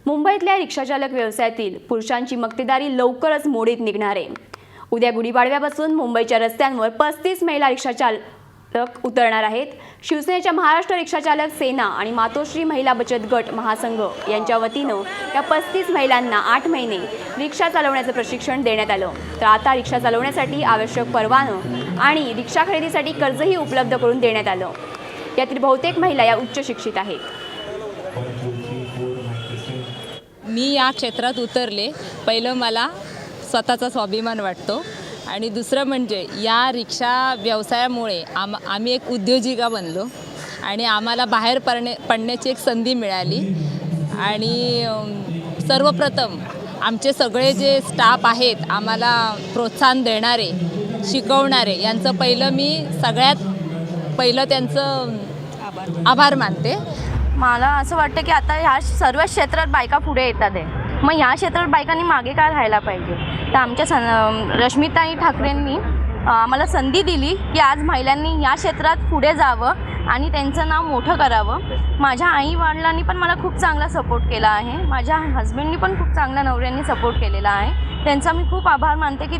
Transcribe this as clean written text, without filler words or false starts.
मुंबईतल्या रिक्षाचालक व्यवसायातील पुरुषांची मक्तेदारी लवकरच मोडीत निघणार आहे। उद्या गुढीपाडव्यापासून मुंबईच्या रस्त्यांवर 35 महिला रिक्षाचालक उतरणार आहेत। शिवसेनेच्या महाराष्ट्र रिक्षाचालक सेना आणि मातोश्री महिला बचत गट महासंघ यांच्या वतीनं या 35 महिलांना 8 महिने रिक्षा चालवण्याचं प्रशिक्षण देण्यात आलं। तर आता रिक्षा चालवण्यासाठी आवश्यक परवाना आणि रिक्षा खरेदीसाठी कर्जही उपलब्ध करून देण्यात आलं। यातील बहुतेक महिला या उच्च शिक्षित आहेत। मी या क्षेत्रात उतरले, पहिलं मला स्वतःचा स्वाभिमान वाटतो आणि दुसरं म्हणजे या रिक्षा व्यवसायामुळे आम्ही एक उद्योजिका बनलो आणि आम्हाला बाहेर पडण्याची एक संधी मिळाली। आणि सर्वप्रथम आमचे सगळे जे स्टाफ आहेत, आम्हाला प्रोत्साहन देणारे, शिकवणारे, यांचं सगळ्यात पहिलं त्यांचं आभार मानते। मला असं वाटतं की आता ह्या सर्व क्षेत्रात बायका पुढे येतात आहे, मग ह्या क्षेत्रात बायकांनी मागे काय राहायला पाहिजे। तर आमच्या रश्मिताई ठाकरेंनी आम्हाला संधी दिली की आज महिलांनी या क्षेत्रात पुढे जावं आणि त्यांचं नाव मोठं करावं। माझ्या आई वडिलांनी पण मला खूप चांगला सपोर्ट केला आहे, माझ्या हस्बंडनी पण खूप चांगला नवऱ्यांनी सपोर्ट केलेला आहे, त्यांचा मी खूप आभार मानते की